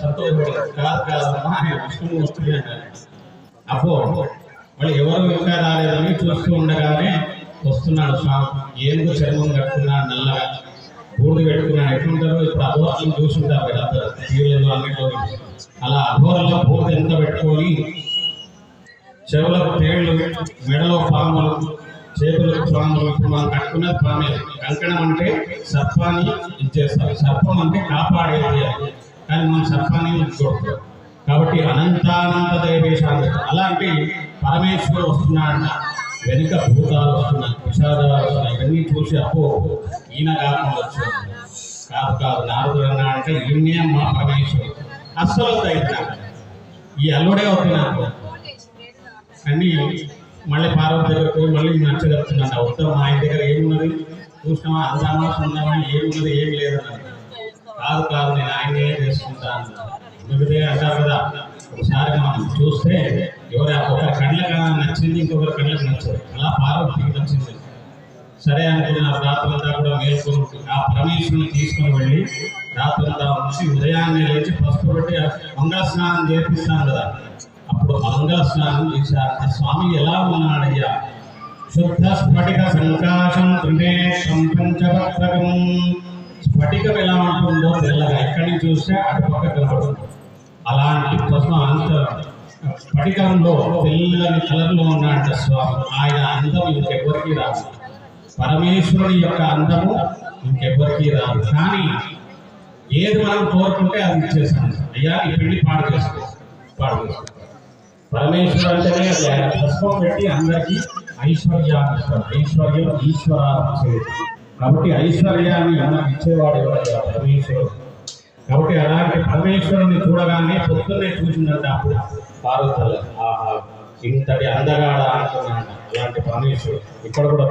సంతోషపడి కాదమ్మా ఆయన విష్ణువు వస్తుంది అంటారు. అబ్బో వాళ్ళు ఎవరు ఇంకా రాలేదని చూస్తూ ఉండగానే వస్తున్నాడు స్వామి. ఏనుగు చర్మం కట్టుకున్నాడు, నల్లగా బూడిద పెట్టుకున్నాడు. ఎట్లుంటారో ఇప్పుడు అఘోరాలను చూసుంటారు కదా టీవీలలో అన్నింటిలో. అలా అఘోరంలో బూడిద ఎంత పెట్టుకొని చెవులకు తేళ్లు, మెడలో పాములు, చేతులకు పాములు. ఇప్పుడు మనం కట్టుకున్నది పామే. కంకణం అంటే సర్పాన్ని ఇచ్చేస్తారు. సర్పం అంటే కాపాడేది, కానీ మనం సర్పాన్ని ఇచ్చుకోవద్దు. కాబట్టి అనంతానంత దేవేశాలు అలాంటి పరమేశ్వరుడు వస్తున్నాడు. వెనుక భూతాలు వస్తున్నాయి, విషాదాలు వస్తున్నాయి. ఇవన్నీ చూసి అప్పో ఈయన కాకుండా వచ్చాడు. కాదు నారదుడు అన్నా అంటే ఈయనే మా పరమేశ్వరుడు. అస్సలు అవుతాయి ఈ అల్లుడే అవుతున్నాడు అన్నీ. మళ్ళీ పార్వతి దగ్గరకు మళ్ళీ నచ్చగలుగుతున్నాడు. ఉత్తరం మా ఆయన దగ్గర ఏమున్నది చూసినామా, అందామా సుందామా, ఏమున్నది ఏం లేదన్నది. కాదు నేను ఆయనే చేసుకుంటాను. ఎందుకంటే అంటారు కదా, ఒకసారి మనం చూస్తే ఎవరు ఒకరి కళ్ళకి నచ్చింది, ఇంకొకరి కళ్ళకి నచ్చదు. అలా పార్వతికి నచ్చింది. సరే అనుకున్నారు. రాత్రంతా కూడా మేల్కొని ఆ పరమేశ్వరుని తీసుకొని వెళ్ళి రాత్రంతా ఉంచి ఉదయాన్నే లేచి పసుపు పెట్టి మంగళ స్నానం చేపిస్తాను కదా. అప్పుడు మంగళ స్నానం చేశారు. స్వామి ఎలా ఉన్నాడయ్యా? శుద్ధ స్ఫటిక సంకాశం త్రినేత్రం పంచవక్త్రకం. స్ఫటికం ఎలా ఉంటుందో తెల్లగా, ఎక్కడి నుంచి చూస్తే అటుపక్క కనబడుతుంది. అలాంటి అంత స్ఫటికంలో తెల్లని కలర్లో ఉన్నాడ స్వామి. ఆయన అందం ఇంకెవ్వరికీ రాదు. పరమేశ్వరుని యొక్క అందము ఇంకెవ్వరికీ రాదు. కానీ ఏది మనం కోరుకుంటే అది ఇచ్చేస్తాం. అయ్యా ఈ పెళ్లి పాడు చేసుకో. పరమేశ్వరు అంటేనే అది ఆయన పుష్పం పెట్టి అందరికీ ఐశ్వర్యాన్ని ఇస్తారు. ఐశ్వర్యం ఈశ్వరాన్ని. కాబట్టి ఐశ్వర్యాన్ని మనకు ఇచ్చేవాడు ఎవరైనా పరమేశ్వరుడు. కాబట్టి అలాంటి పరమేశ్వరుని చూడగానే పొద్దున్నే చూసిందంటే అప్పుడు పార్వతి, ఆహా ఇంతటి అందగాడ అనుకున్నాడు. అలాంటి పరమేశ్వరుడు ఇక్కడ కూడా